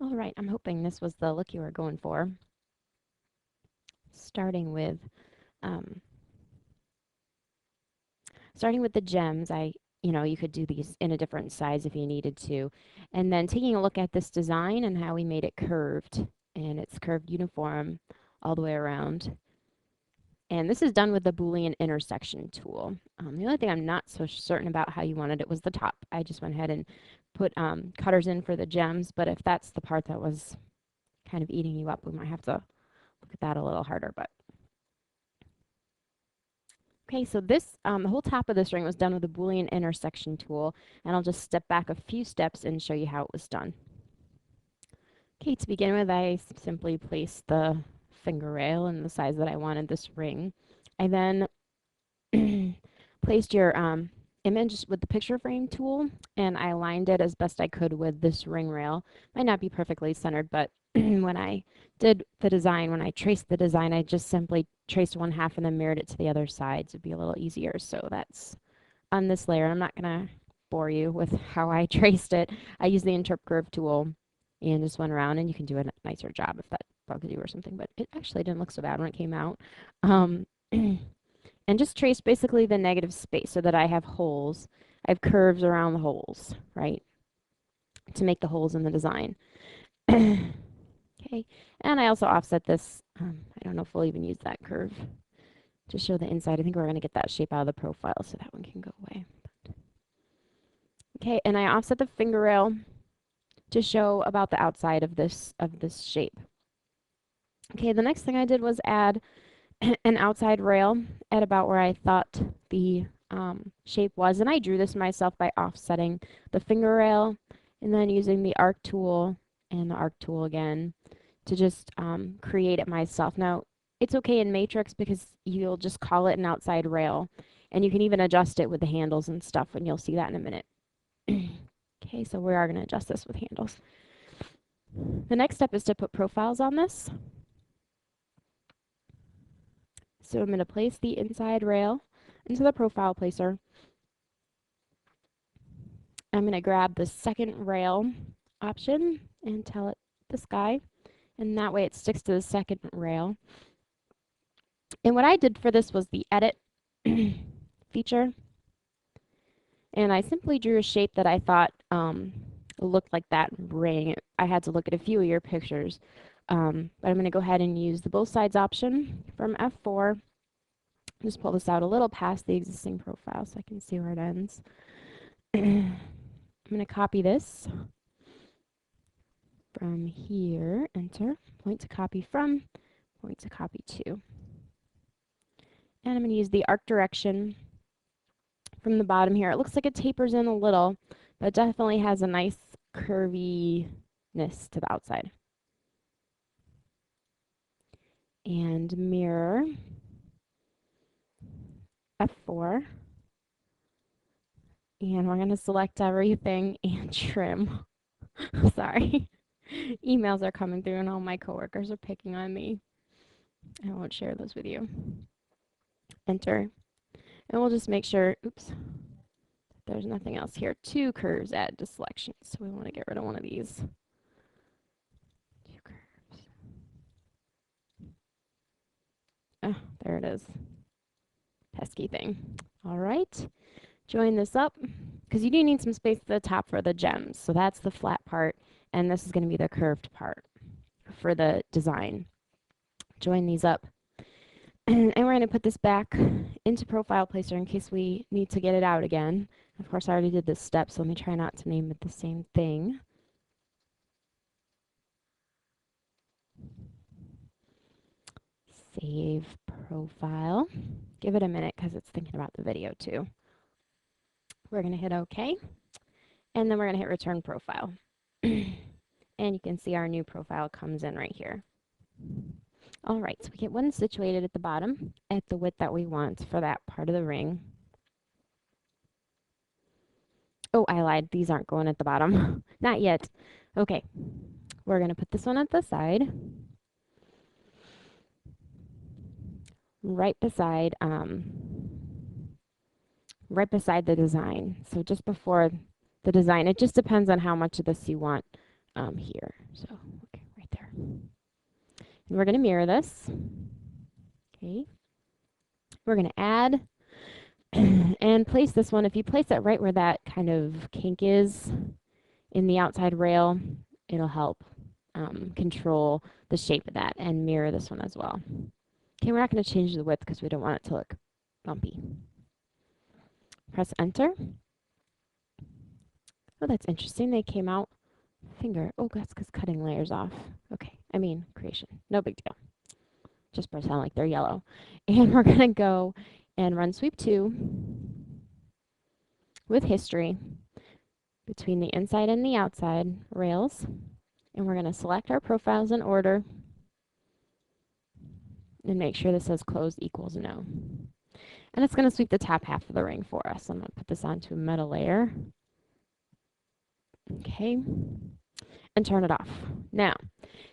All right, I'm hoping this was the look you were going for. Starting with um, starting with the gems, you could do these in a different size if you needed to. And then taking a look at this design and how we made it curved, and it's curved uniform all the way around. And this is done with the Boolean intersection tool. The only thing I'm not so certain about how you wanted it was the top. I just went ahead and put cutters in for the gems, but if that's the part that was kind of eating you up, we might have to look at that a little harder. But okay, so this, the whole top of this ring was done with the Boolean intersection tool, and I'll just step back a few steps and show you how it was done. Okay, to begin with, I simply placed the finger rail in the size that I wanted this ring. I then placed your image with the picture frame tool, and I aligned it as best I could with this ring rail. Might not be perfectly centered, but when I did the design, when I traced the design, I just simply traced one half and then mirrored it to the other side to be a little easier. So that's on this layer. I'm not going to bore you with how I traced it. I used the Interp Curve tool and just went around, and you can do a nicer job if that bugs you or something, but it actually didn't look so bad when it came out. And just trace basically the negative space so that I have holes. I have curves around the holes, right, to make the holes in the design. Okay, and I also offset this. I don't know if we'll even use that curve to show the inside. I think we're going to get that shape out of the profile, so that one can go away. Okay, and I offset the finger rail to show about the outside of this shape. Okay, the next thing I did was add an outside rail at about where I thought the shape was, and I drew this myself by offsetting the finger rail and then using the arc tool and the arc tool again to just create it myself. Now, it's okay in Matrix because you'll just call it an outside rail, and you can even adjust it with the handles and stuff, and you'll see that in a minute. Okay, so we are going to adjust this with handles. The next step is to put profiles on this. So I'm going to place the inside rail into the profile placer. I'm going to grab the second rail option and tell it this guy, and that way it sticks to the second rail. And what I did for this was the edit feature, and I simply drew a shape that I thought looked like that ring. I had to look at a few of your pictures, but I'm going to go ahead and use the both sides option from F4. Just pull this out a little past the existing profile so I can see where it ends. I'm going to copy this from here, enter, point to copy from, point to copy to. And I'm going to use the arc direction from the bottom here. It looks like it tapers in a little, but it definitely has a nice curviness to the outside. And mirror F4. And we're going to select everything and trim. Sorry. Emails are coming through and all my coworkers are picking on me. I won't share those with you. Enter. And we'll just make sure, oops, there's nothing else here. 2 curves add to selection. So we want to get rid of one of these. 2 curves. Oh, there it is. Pesky thing. All right. Join this up because you do need some space at the top for the gems. So that's the flat part, and this is going to be the curved part for the design. Join these up. And we're going to put this back into Profile Placer in case we need to get it out again. Of course, I already did this step, so let me try not to name it the same thing. Save Profile. Give it a minute because it's thinking about the video too. We're going to hit OK, and then we're going to hit Return Profile. And you can see our new profile comes in right here. All right, so we get one situated at the bottom at the width that we want for that part of the ring. Oh, I lied. These aren't going at the bottom. Not yet. Okay, we're going to put this one at the side. Right beside the design. So just before the design. It just depends on how much of this you want. here. So, okay, right there. And we're going to mirror this. Okay. We're going to add and place this one. If you place it right where that kind of kink is in the outside rail, it'll help control the shape of that and mirror this one as well. Okay, we're not going to change the width because we don't want it to look bumpy. Press enter. Oh, that's interesting. They came out finger. Oh, that's because cutting layers off. Okay, I mean creation. No big deal. Just pretend like they're yellow. And we're going to go and run sweep 2 with history between the inside and the outside rails. And we're going to select our profiles in order and make sure this says closed equals no. And it's going to sweep the top half of the ring for us. I'm going to put this onto a metal layer. Okay. And turn it off. Now,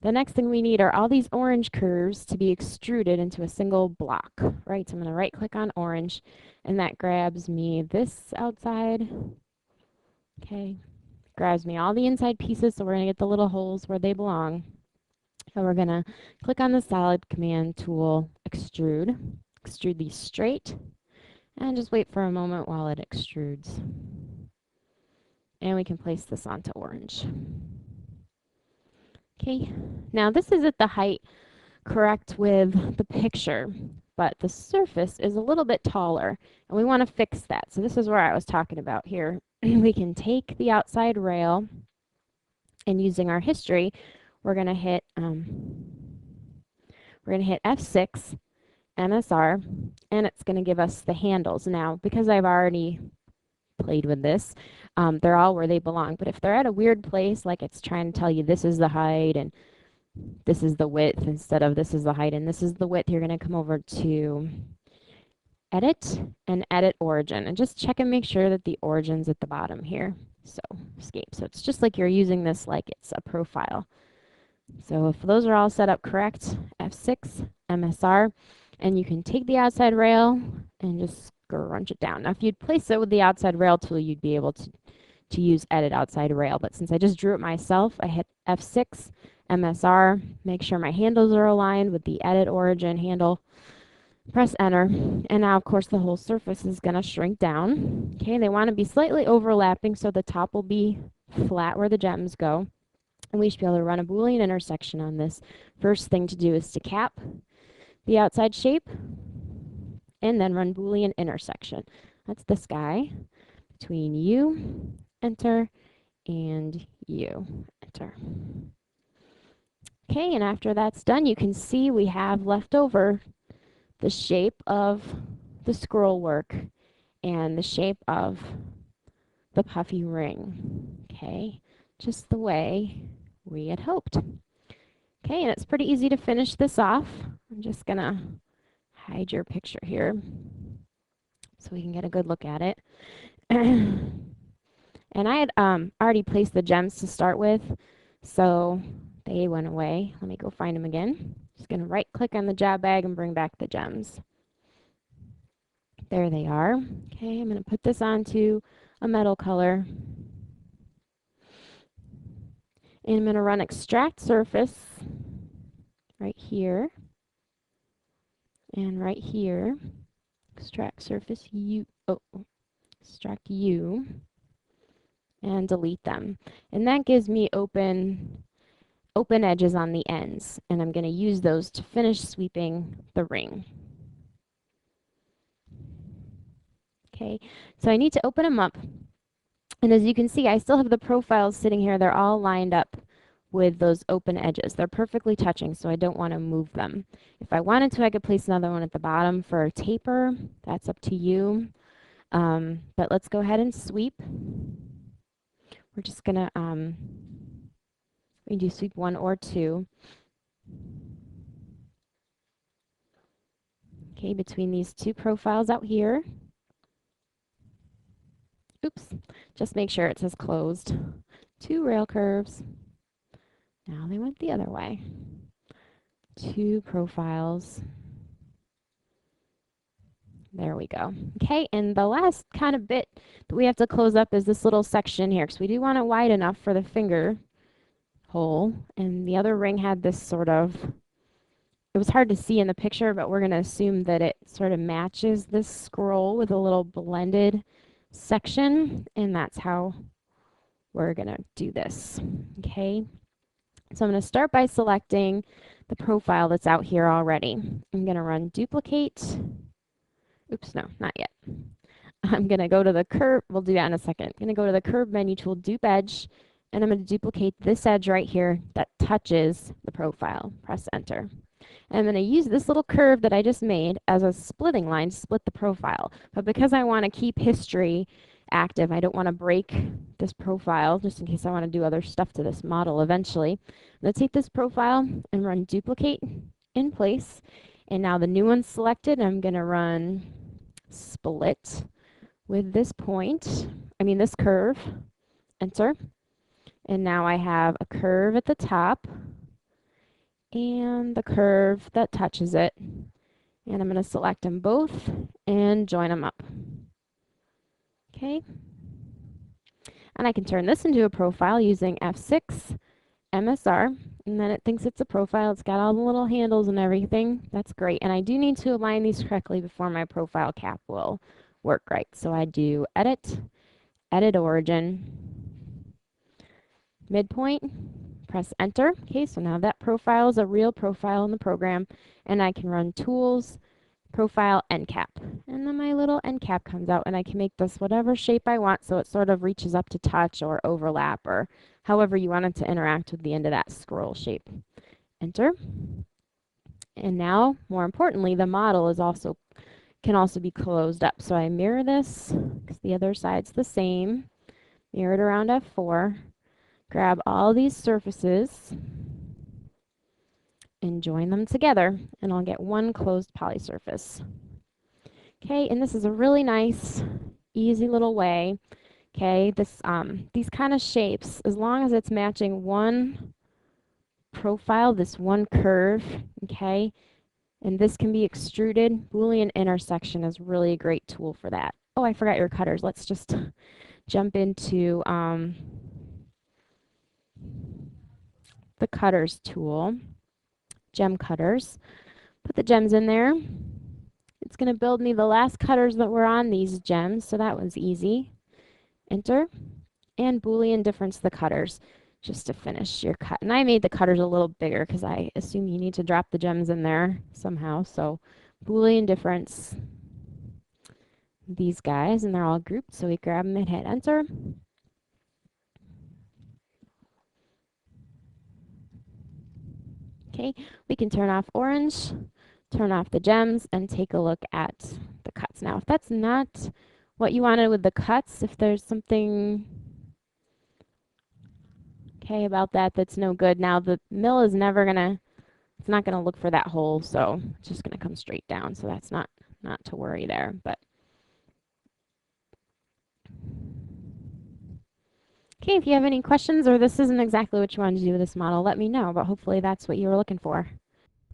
the next thing we need are all these orange curves to be extruded into a single block, right? So I'm going to right click on orange, and that grabs me this outside. Okay. Grabs me all the inside pieces, so we're going to get the little holes where they belong. And we're going to click on the solid command tool, extrude these straight, and just wait for a moment while it extrudes. And we can place this onto orange. Okay, now this is at the height correct with the picture, but the surface is a little bit taller, and we want to fix that. So this is where I was talking about here. We can take the outside rail, and using our history, we're going to hit F6 MSR, and it's going to give us the handles. Now, because I've already played with this, they're all where they belong. But if they're at a weird place, like it's trying to tell you this is the height and this is the width instead of this is the height and this is the width, you're going to come over to Edit and Edit Origin. And just check and make sure that the origin's at the bottom here. So, escape. So it's just like you're using this like it's a profile. So if those are all set up correct, F6, MSR, and you can take the outside rail and just scrunch it down. Now, if you'd place it with the outside rail tool, you'd be able to use Edit Outside Rail. But since I just drew it myself, I hit F6, MSR, make sure my handles are aligned with the Edit Origin handle, press Enter, and now, of course, the whole surface is going to shrink down. Okay, they want to be slightly overlapping so the top will be flat where the gems go. And we should be able to run a Boolean intersection on this. First thing to do is to cap the outside shape, and then run Boolean intersection. That's this guy between you, enter, and you, enter. Okay, and after that's done, you can see we have left over the shape of the scroll work and the shape of the puffy ring. Okay, just the way we had hoped. Okay, and it's pretty easy to finish this off. I'm just gonna hide your picture here so we can get a good look at it. And I had already placed the gems to start with, so they went away. Let me go find them again. Just gonna right click on the job bag and bring back the gems. There they are. Okay, I'm gonna put this onto a metal color. And I'm going to run extract surface right here and right here. Extract surface extract U and delete them. And that gives me open edges on the ends. And I'm going to use those to finish sweeping the ring. Okay, so I need to open them up. And as you can see, I still have the profiles sitting here. They're all lined up with those open edges. They're perfectly touching, so I don't want to move them. If I wanted to, I could place another one at the bottom for a taper. That's up to you. But let's go ahead and sweep. We're just going to we do sweep 1 or 2. Okay, between these two profiles out here. Oops, just make sure it says closed. 2 rail curves. Now they went the other way. 2 profiles. There we go. Okay, and the last kind of bit that we have to close up is this little section here, because we do want it wide enough for the finger hole, and the other ring had this sort of, it was hard to see in the picture, but we're going to assume that it sort of matches this scroll with a little blended section, and that's how we're going to do this. Okay, so I'm going to start by selecting the profile that's out here already. I'm going to run duplicate. Oops, no, not yet. I'm going to go to the curve. We'll do that in a second. I'm going to go to the curve menu tool, dupe edge, and I'm going to duplicate this edge right here that touches the profile. Press enter. And I'm going to use this little curve that I just made as a splitting line to split the profile. But because I want to keep history active, I don't want to break this profile just in case I want to do other stuff to this model eventually. I'm going to take this profile and run duplicate in place. And now the new one's selected. I'm going to run split with this this curve, enter. And now I have a curve at the top and the curve that touches it. And I'm going to select them both and join them up. Okay. And I can turn this into a profile using F6, MSR, and then it thinks it's a profile. It's got all the little handles and everything. That's great. And I do need to align these correctly before my profile cap will work right. So I do edit, edit origin, midpoint, press enter. Okay, so now that profile is a real profile in the program, and I can run tools, profile, end cap. And then my little end cap comes out, and I can make this whatever shape I want so it sort of reaches up to touch or overlap or however you want it to interact with the end of that scroll shape. Enter. And now, more importantly, the model can also be closed up. So I mirror this because the other side's the same. Mirror it around F4. Grab all these surfaces and join them together, and I'll get one closed poly surface. Okay, and this is a really nice, easy little way. Okay, these kind of shapes, as long as it's matching one profile, this one curve, okay, and this can be extruded. Boolean intersection is really a great tool for that. Oh, I forgot your cutters. Let's just jump into the cutters tool, gem cutters. Put the gems in there. It's going to build me the last cutters that were on these gems, so that was easy. Enter, and Boolean difference the cutters just to finish your cut. And I made the cutters a little bigger because I assume you need to drop the gems in there somehow. So Boolean difference these guys, and they're all grouped, so we grab them and hit enter. Okay, we can turn off orange, turn off the gems, and take a look at the cuts. Now, if that's not what you wanted with the cuts, if there's something about that that's no good, now the mill is never gonna, it's not gonna look for that hole, so it's just gonna come straight down. So that's not to worry there. But okay, if you have any questions or this isn't exactly what you wanted to do with this model, let me know. But hopefully that's what you were looking for.